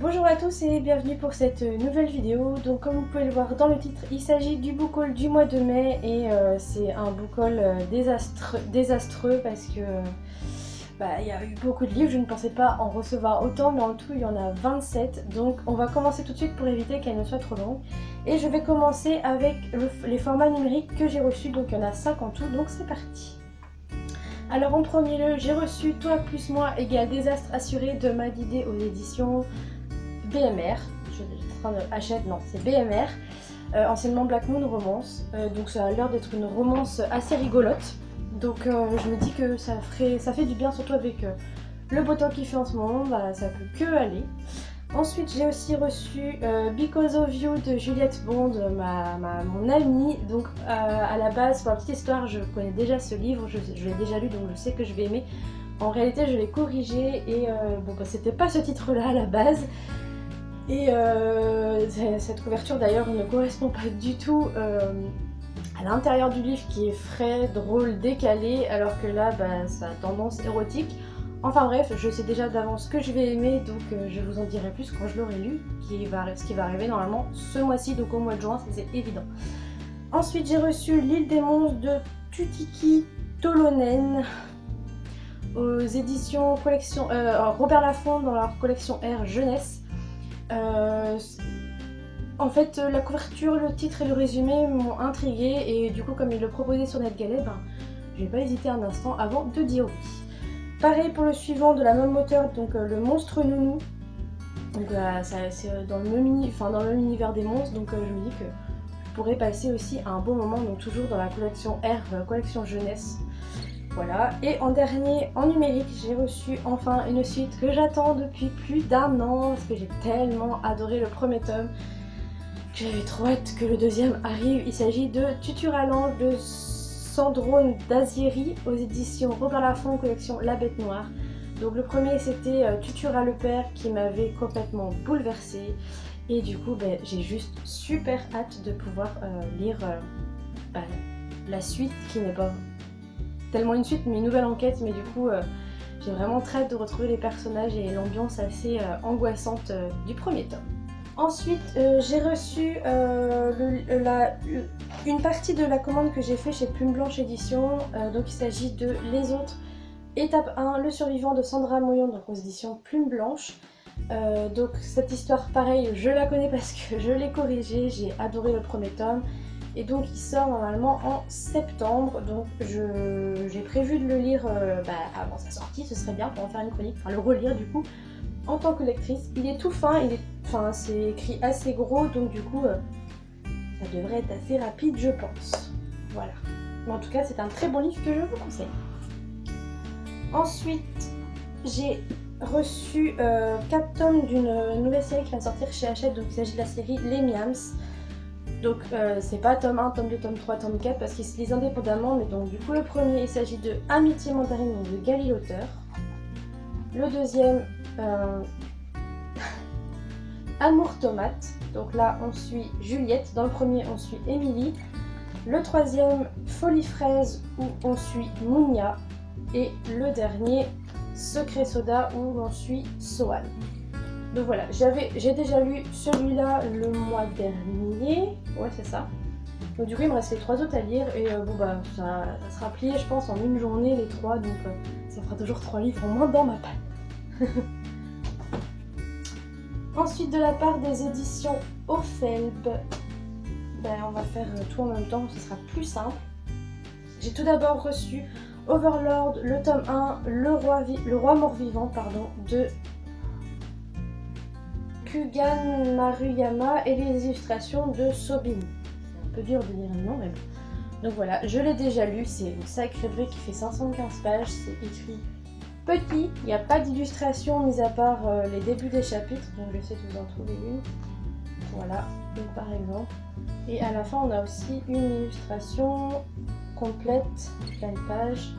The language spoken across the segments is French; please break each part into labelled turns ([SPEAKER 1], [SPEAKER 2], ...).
[SPEAKER 1] Bonjour à tous et bienvenue pour cette nouvelle vidéo. Donc comme vous pouvez le voir dans le titre, il s'agit du book haul du mois de mai et c'est un book haul désastreux parce que il y a eu beaucoup de livres, je ne pensais pas en recevoir autant, mais en tout il y en a 27. Donc on va commencer tout de suite pour éviter qu'elle ne soit trop longue. Et je vais commencer avec les formats numériques que j'ai reçus, donc il y en a 5 en tout, donc c'est parti. Alors en premier lieu, j'ai reçu Toi plus moi égale désastre assuré de Maguidé aux éditions BMR, c'est BMR, anciennement Black Moon Romance, donc ça a l'air d'être une romance assez rigolote, donc je me dis que ça fait du bien, surtout avec le beau temps qu'il fait en ce moment, ça peut que aller. Ensuite j'ai aussi reçu Because of You de Juliette Bond, mon amie, donc à la base pour la petite histoire je connais déjà ce livre, je l'ai déjà lu donc je sais que je vais aimer. En réalité je l'ai corrigé et c'était pas ce titre là à la base. Et cette couverture d'ailleurs ne correspond pas du tout à l'intérieur du livre qui est frais, drôle, décalé, alors que là ça a tendance érotique. Enfin bref, je sais déjà d'avance ce que je vais aimer, donc je vous en dirai plus quand je l'aurai lu, ce qui va arriver normalement ce mois-ci, donc au mois de juin, c'est évident. Ensuite j'ai reçu L'île des monstres de Tutiki Tolonen aux éditions collection Robert Laffont dans leur collection R Jeunesse. En fait, la couverture, le titre et le résumé m'ont intriguée et du coup, comme il le proposait sur NetGalley, je n'ai pas hésité un instant avant de dire oui. Pareil pour le suivant de la même auteure, donc le monstre nounou. Donc c'est dans le même univers des monstres, donc je me dis que je pourrais passer aussi un bon moment, donc toujours dans la collection R, collection jeunesse. Voilà, et en dernier, en numérique, j'ai reçu enfin une suite que j'attends depuis plus d'1 an parce que j'ai tellement adoré le premier tome que j'avais trop hâte que le deuxième arrive. Il s'agit de Tuturalange de Sandrone Dazieri aux éditions Robert Laffont, collection La Bête Noire. Donc le premier c'était Tutura le Père qui m'avait complètement bouleversée et du coup j'ai juste super hâte de pouvoir lire la suite qui n'est pas tellement une suite mais une nouvelle enquête, mais du coup j'ai vraiment très hâte de retrouver les personnages et l'ambiance assez angoissante du premier tome. Ensuite j'ai reçu une partie de la commande que j'ai fait chez Plume Blanche Édition, donc il s'agit de Les Autres, étape 1, Le Survivant de Sandra Moyon, donc aux éditions Plume Blanche. Donc cette histoire pareil je la connais parce que je l'ai corrigée, j'ai adoré le premier tome. Et donc il sort normalement en septembre, donc j'ai prévu de le lire avant sa sortie, ce serait bien pour en faire une chronique, enfin le relire du coup, en tant que lectrice. Il est tout fin, c'est écrit assez gros, donc du coup ça devrait être assez rapide je pense. Voilà. Mais en tout cas c'est un très bon livre que je vous conseille. Ensuite j'ai reçu 4 tomes d'une nouvelle série qui vient de sortir chez Hachette, donc il s'agit de la série Les Miams. Donc c'est pas tome 1, tome 2, tome 3, tome 4 parce qu'ils se lisent indépendamment, mais donc du coup le premier il s'agit de Amitié mandarine de Gali l'auteur. Le deuxième Amour tomate, donc là on suit Juliette, dans le premier on suit Émilie. Le troisième Folie fraise où on suit Mounia, et le dernier Secret soda où l'on suit Sohan. Donc voilà, j'ai déjà lu celui-là le mois dernier, ouais c'est ça. Donc du coup il me reste les 3 autres à lire et ça sera plié je pense en une journée les 3, donc ça fera toujours 3 livres en moins dans ma palle. Ensuite de la part des éditions Ophelb, on va faire tout en même temps, ce sera plus simple. J'ai tout d'abord reçu Overlord, le tome 1, le roi mort-vivant de Kugan Maruyama et les illustrations de Sobin. C'est un peu dur de lire le nom, mais bon. Donc voilà, je l'ai déjà lu, c'est une sacrée brique qui fait 515 pages, c'est écrit petit, il n'y a pas d'illustration mis à part les débuts des chapitres, donc j'essaie de vous en trouver une. Voilà, donc par exemple. Et à la fin on a aussi une illustration complète, pleine page.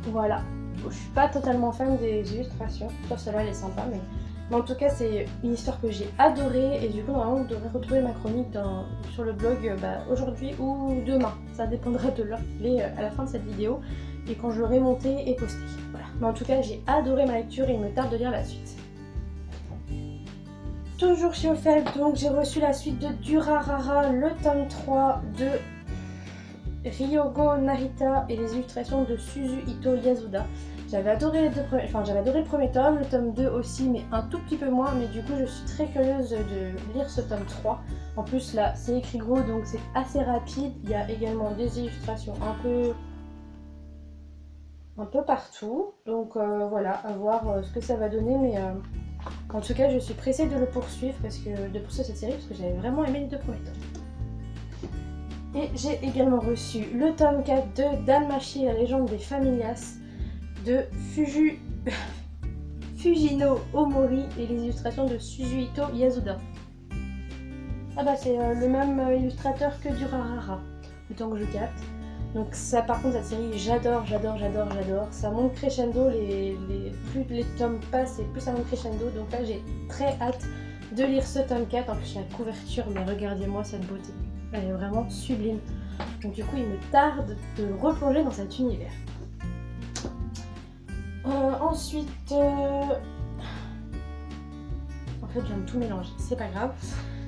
[SPEAKER 1] Voilà. Je suis pas totalement fan des illustrations, sauf celle-là elle est sympa, mais en tout cas c'est une histoire que j'ai adorée et du coup normalement vous devrez retrouver ma chronique sur le blog aujourd'hui ou demain, ça dépendra de l'heure qu'il est à la fin de cette vidéo et quand je l'aurai montée et postée. Voilà. Mais en tout cas j'ai adoré ma lecture et il me tarde de lire la suite. Toujours chez Ophel, donc j'ai reçu la suite de Durarara, le tome 3 de Ryogo Narita et les illustrations de Suzuhito Yasuda. J'avais adoré le premier tome, le tome 2 aussi, mais un tout petit peu moins, mais du coup je suis très curieuse de lire ce tome 3. En plus là, c'est écrit gros, donc c'est assez rapide. Il y a également des illustrations un peu partout, donc voilà, à voir ce que ça va donner, mais en tout cas je suis pressée de poursuivre cette série, parce que j'avais vraiment aimé les 2 premiers tomes. Et j'ai également reçu le tome 4 de Danmachi, la légende des Familias, de Fujino Omori et les illustrations de Suzuhito Yasuda. Ah bah c'est le même illustrateur que Durarara, le temps que je capte. Donc ça, par contre, cette série, j'adore. Ça monte crescendo, plus les tomes passent et plus ça monte crescendo. Donc là, j'ai très hâte de lire ce tome 4. En plus, la couverture, mais regardez-moi cette beauté. Elle est vraiment sublime. Donc du coup, il me tarde de replonger dans cet univers. Ensuite... En fait, je viens de tout mélanger, c'est pas grave.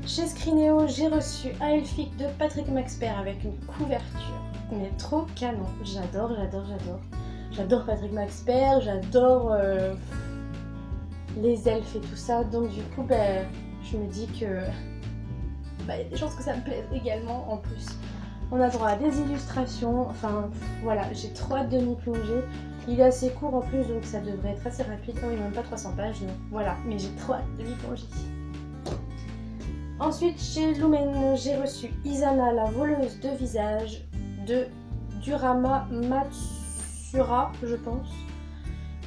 [SPEAKER 1] Chez Scrineo, j'ai reçu Aelphic de Patrick Maxpert avec une couverture. Mais trop canon, j'adore. J'adore Patrick Maxpert, j'adore les elfes et tout ça, donc du coup je me dis que il y a des chances que ça me plaise également. En plus, on a droit à des illustrations, enfin voilà, j'ai trop hâte de m'y plonger. Il est assez court en plus, donc ça devrait être assez rapide. Oh, il n'a même pas 300 pages, donc voilà, mais j'ai trop hâte de m'y plonger. Ensuite, chez Lumen, j'ai reçu Izana, la voleuse de visage, de Durama Matsura, je pense.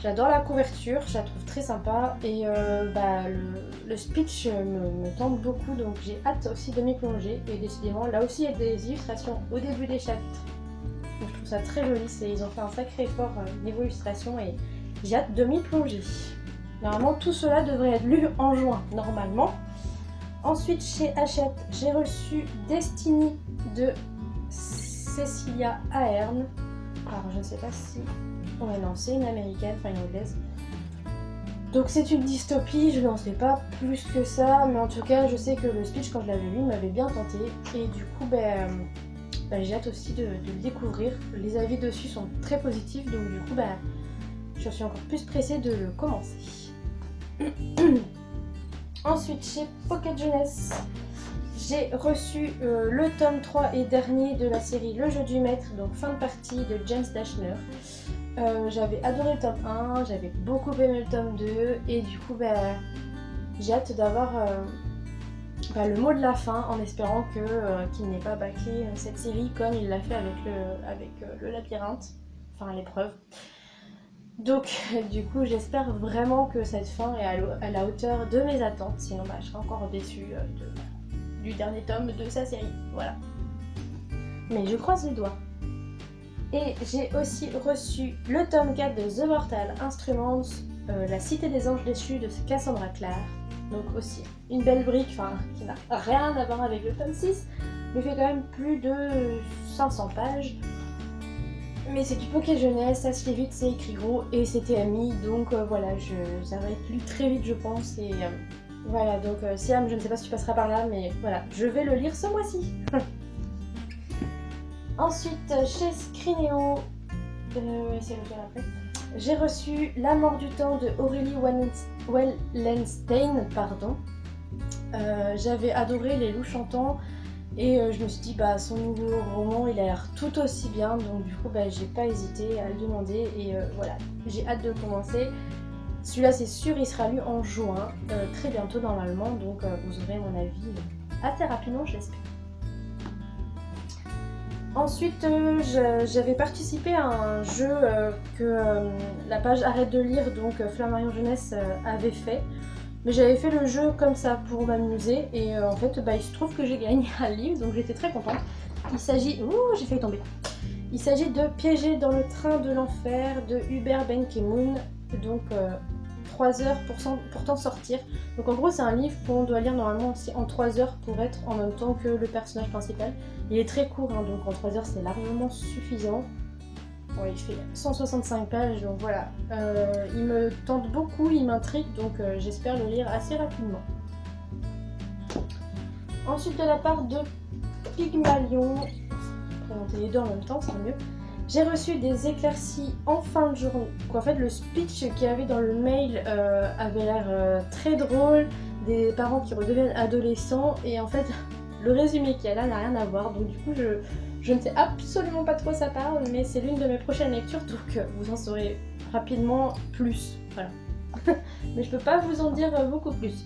[SPEAKER 1] J'adore la couverture, je la trouve très sympa et le speech me tente beaucoup, donc j'ai hâte aussi de m'y plonger. Et décidément, là aussi il y a des illustrations au début des chapitres, donc je trouve ça très joli. Ils ont fait un sacré effort niveau illustration et j'ai hâte de m'y plonger. Normalement tout cela devrait être lu en juin, normalement. Ensuite, chez Hachette, j'ai reçu Destiny de Cecilia Ahern. Alors, je ne sais pas si... Ouais, non, c'est une américaine, enfin une anglaise. Donc, c'est une dystopie, je n'en sais pas plus que ça, mais en tout cas, je sais que le speech, quand je l'avais lu, m'avait bien tenté. Et du coup, j'ai hâte aussi de le découvrir. Les avis dessus sont très positifs, donc du coup, je suis encore plus pressée de le commencer. Ensuite, chez Pocket Jeunesse, j'ai reçu le tome 3 et dernier de la série Le Jeu du Maître, donc fin de partie de James Dashner. J'avais adoré le tome 1, j'avais beaucoup aimé le tome 2, et du coup, j'ai hâte d'avoir le mot de la fin, en espérant qu'il n'ait pas bâclé cette série comme il l'a fait avec le labyrinthe, enfin l'épreuve. Donc du coup j'espère vraiment que cette fin est à la hauteur de mes attentes, sinon je serai encore déçue du dernier tome de sa série, voilà. Mais je croise les doigts. Et j'ai aussi reçu le tome 4 de The Mortal Instruments, La Cité des Anges Déchus de Cassandra Clare. Donc aussi une belle brique, qui n'a rien à voir avec le tome 6, mais fait quand même plus de 500 pages. Mais c'est du Poké Jeunesse, ça se lit vite, c'est écrit gros et c'est TMI, donc voilà, ça va être lu très vite je pense. Et voilà, donc Siam, je ne sais pas si tu passeras par là, mais voilà, je vais le lire ce mois-ci. Ensuite, chez Scrineo, c'est lequel après, j'ai reçu La mort du temps de Aurélie Wallenstein, pardon. J'avais adoré Les loups chantants. Et je me suis dit, son nouveau roman, il a l'air tout aussi bien, donc du coup, j'ai pas hésité à le demander, et voilà, j'ai hâte de le commencer. Celui-là, c'est sûr, il sera lu en juin, très bientôt normalement, donc vous aurez mon avis assez rapidement, j'espère. Ensuite, j'avais participé à un jeu que la page Arrête de lire, donc Flammarion Jeunesse, avait fait. Mais j'avais fait le jeu comme ça pour m'amuser et en fait il se trouve que j'ai gagné un livre, donc j'étais très contente. Il s'agit... Ouh, j'ai failli tomber. Il s'agit de Piégé dans le train de l'enfer de Hubert Benkemoun, donc 3 heures pour t'en sortir. Donc en gros c'est un livre qu'on doit lire normalement aussi en 3 heures pour être en même temps que le personnage principal. Il est très court, donc en 3 heures c'est largement suffisant. Bon, il fait 165 pages, donc voilà. Il me tente beaucoup, il m'intrigue, donc j'espère le lire assez rapidement. Ensuite, de la part de Pygmalion, présenter les deux en même temps, c'est mieux. J'ai reçu des éclaircies en fin de journée. En fait, le speech qu'il y avait dans le mail avait l'air très drôle, des parents qui redeviennent adolescents, et en fait, le résumé qu'il y a là n'a rien à voir. Donc du coup, je ne sais absolument pas de quoi ça parle, mais c'est l'une de mes prochaines lectures, donc vous en saurez rapidement plus. Voilà. Mais je peux pas vous en dire beaucoup plus.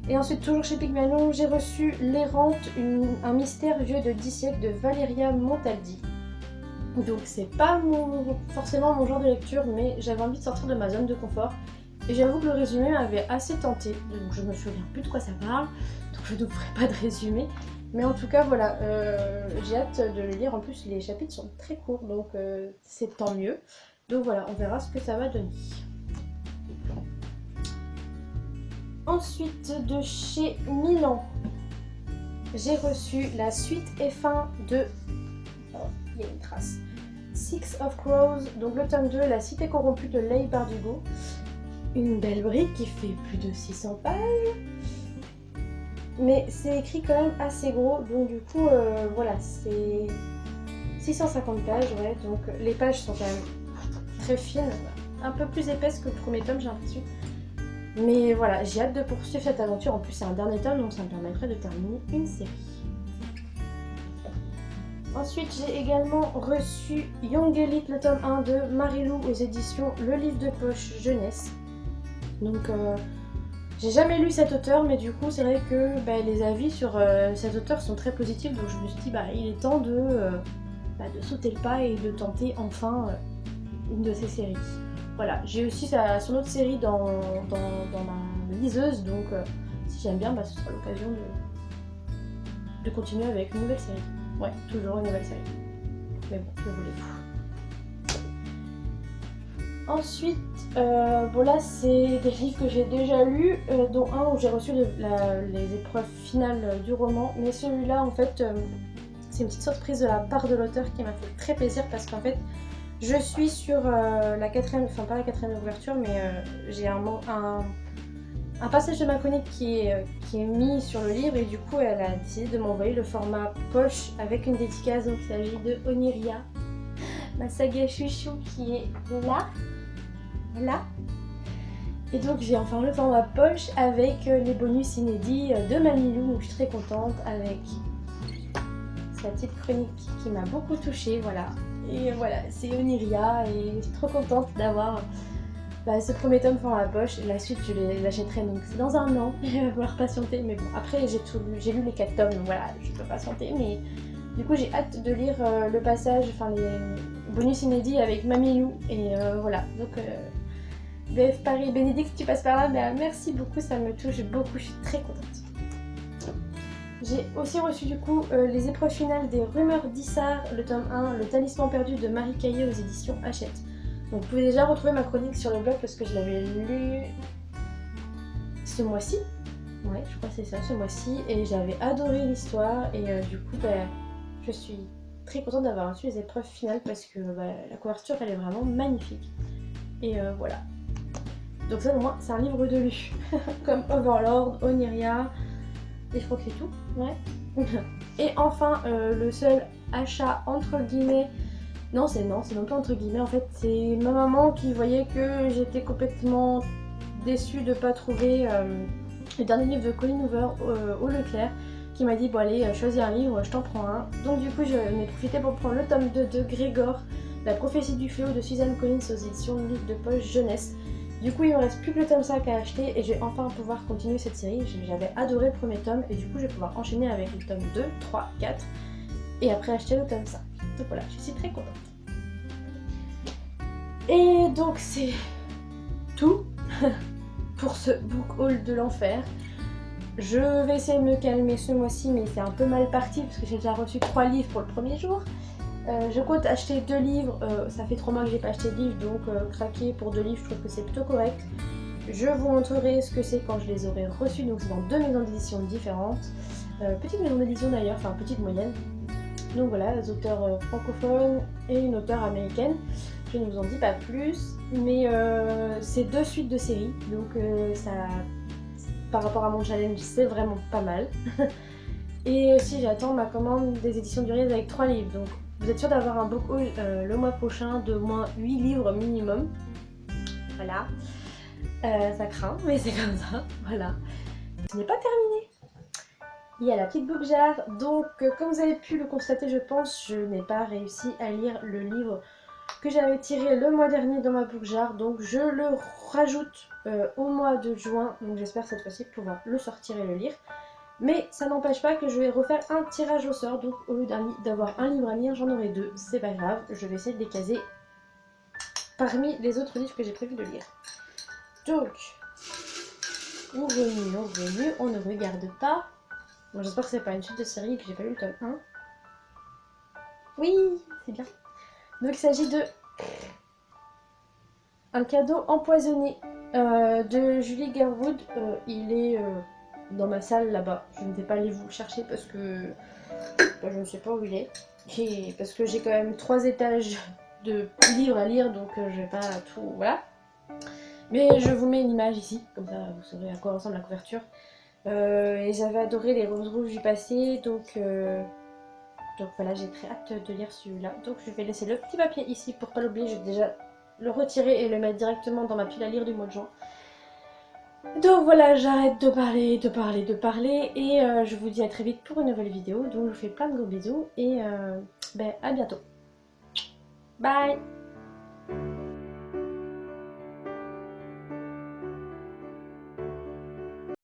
[SPEAKER 1] Et ensuite, toujours chez Pygmalion, j'ai reçu L'Errante, un mystère vieux de 10 siècles de Valeria Montaldi. Donc c'est pas forcément mon genre de lecture, mais j'avais envie de sortir de ma zone de confort. Et j'avoue que le résumé m'avait assez tenté, donc je me souviens plus de quoi ça parle, donc je ne vous ferai pas de résumé. Mais en tout cas voilà, j'ai hâte de le lire, en plus les chapitres sont très courts, donc c'est tant mieux. Donc voilà, on verra ce que ça va donner. Ensuite, de chez Milan, j'ai reçu la suite et fin de... Oh, il y a une trace. Six of Crows, donc le tome 2, La cité corrompue de Leigh Bardugo. Une belle brique qui fait plus de 600 pages. Mais c'est écrit quand même assez gros, donc du coup, voilà, c'est 650 pages, ouais. Donc les pages sont quand même très fines, un peu plus épaisses que le premier tome, j'ai l'impression. Mais voilà, j'ai hâte de poursuivre cette aventure. En plus, c'est un dernier tome, donc ça me permettrait de terminer une série. Ensuite, j'ai également reçu Young Elite, le tome 1 de Marilou aux éditions Le Livre de Poche Jeunesse. Donc, j'ai jamais lu cet auteur, mais du coup, c'est vrai que les avis sur cet auteur sont très positifs. Donc, je me suis dit, il est temps de sauter le pas et de tenter enfin une de ses séries. Voilà, j'ai aussi son autre série dans ma liseuse, donc si j'aime bien, ce sera l'occasion de continuer avec une nouvelle série. Ouais, toujours une nouvelle série. Mais bon, je voulais. Ensuite, là c'est des livres que j'ai déjà lus, dont un où j'ai reçu les épreuves finales du roman, mais celui-là en fait, c'est une petite surprise de la part de l'auteur qui m'a fait très plaisir parce qu'en fait, je suis sur la quatrième, enfin pas la quatrième ouverture, mais j'ai un passage de ma chronique qui est mis sur le livre et du coup elle a décidé de m'envoyer le format poche avec une dédicace. Donc il s'agit de Oniria, ma saga chouchou qui est là. Et donc j'ai enfin le format poche avec les bonus inédits de Mamilou, donc je suis très contente avec sa petite chronique qui m'a beaucoup touchée, voilà. Et voilà, c'est Oniria et je suis trop contente d'avoir ce premier tome dans la poche. Et la suite, je l'achèterai donc c'est dans un an. Il va falloir patienter. Mais bon, après, j'ai lu les 4 tomes, donc voilà, je peux patienter. Mais du coup, j'ai hâte de lire le passage, enfin les bonus inédits avec Mamilou. Et voilà, donc BF Paris, Bénédicte, si tu passes par là, merci beaucoup, ça me touche beaucoup, je suis très contente. J'ai aussi reçu du coup les épreuves finales des Rumeurs d'Issar, le tome 1, Le Talisman perdu de Marie Caillé aux éditions Hachette. Donc vous pouvez déjà retrouver ma chronique sur le blog parce que je l'avais lu ce mois-ci. Ouais, je crois que c'est ça, ce mois-ci. Et j'avais adoré l'histoire et du coup je suis très contente d'avoir reçu les épreuves finales parce que la couverture elle est vraiment magnifique. Et voilà. Donc ça au moins c'est un livre de lu. Comme Overlord, Oniria... Et je crois que c'est tout, ouais. Et enfin, le seul achat entre guillemets, non c'est même pas entre guillemets, en fait c'est ma maman qui voyait que j'étais complètement déçue de pas trouver le dernier livre de Colleen Hoover au Leclerc, qui m'a dit bon allez choisis un livre, je t'en prends un. Donc du coup j'en ai profité pour prendre le tome 2 de Grégor, La prophétie du fléau de Suzanne Collins aux éditions Livre de Poche Jeunesse. Du coup, il me reste plus que le tome 5 à acheter et je vais enfin pouvoir continuer cette série. J'avais adoré le premier tome et du coup, je vais pouvoir enchaîner avec le tome 2, 3, 4 et après acheter le tome 5. Donc voilà, je suis très contente. Et donc, c'est tout pour ce book haul de l'enfer. Je vais essayer de me calmer ce mois-ci, mais c'est un peu mal parti parce que j'ai déjà reçu 3 livres pour le premier jour. Je compte acheter 2 livres, ça fait 3 mois que j'ai pas acheté de livres, donc craquer pour 2 livres, je trouve que c'est plutôt correct. Je vous montrerai ce que c'est quand je les aurai reçus, donc c'est dans 2 maisons d'édition différentes. Petite maison d'édition d'ailleurs, enfin petite moyenne. Donc voilà, des auteurs francophones et une auteure américaine. Je ne vous en dis pas plus, mais c'est 2 suites de séries, donc par rapport à mon challenge, c'est vraiment pas mal. Et aussi j'attends ma commande des éditions du Riez avec 3 livres, donc vous êtes sûr d'avoir un book haul le mois prochain de moins 8 livres minimum. Voilà, ça craint, mais c'est comme ça, voilà. Ce n'est pas terminé. Il y a la petite book jar, donc comme vous avez pu le constater je pense, je n'ai pas réussi à lire le livre que j'avais tiré le mois dernier dans ma book jar, donc je le rajoute au mois de juin, donc j'espère cette fois-ci pouvoir le sortir et le lire. Mais ça n'empêche pas que je vais refaire un tirage au sort, donc au lieu d'avoir un livre à lire, j'en aurai 2, c'est pas grave, je vais essayer de les caser parmi les autres livres que j'ai prévu de lire. Donc, on revenu, on ne regarde pas. Bon, j'espère que c'est pas une suite de série et que j'ai pas lu le tome 1. Oui, c'est bien. Donc il s'agit de Un cadeau empoisonné de Julie Garwood. Il est dans ma salle là-bas. Je ne vais pas aller vous le chercher parce que je ne sais pas où il est. Et parce que j'ai quand même 3 étages de livres à lire, donc je vais pas tout... Voilà. Mais je vous mets une image ici, comme ça vous saurez à quoi ressemble la couverture. Et j'avais adoré les roses rouges du passé, donc voilà, j'ai très hâte de lire celui-là. Donc je vais laisser le petit papier ici pour pas l'oublier. Je vais déjà le retirer et le mettre directement dans ma pile à lire du mois de juin. Donc voilà, j'arrête de parler, et je vous dis à très vite pour une nouvelle vidéo. Donc je vous fais plein de gros bisous et à bientôt. Bye!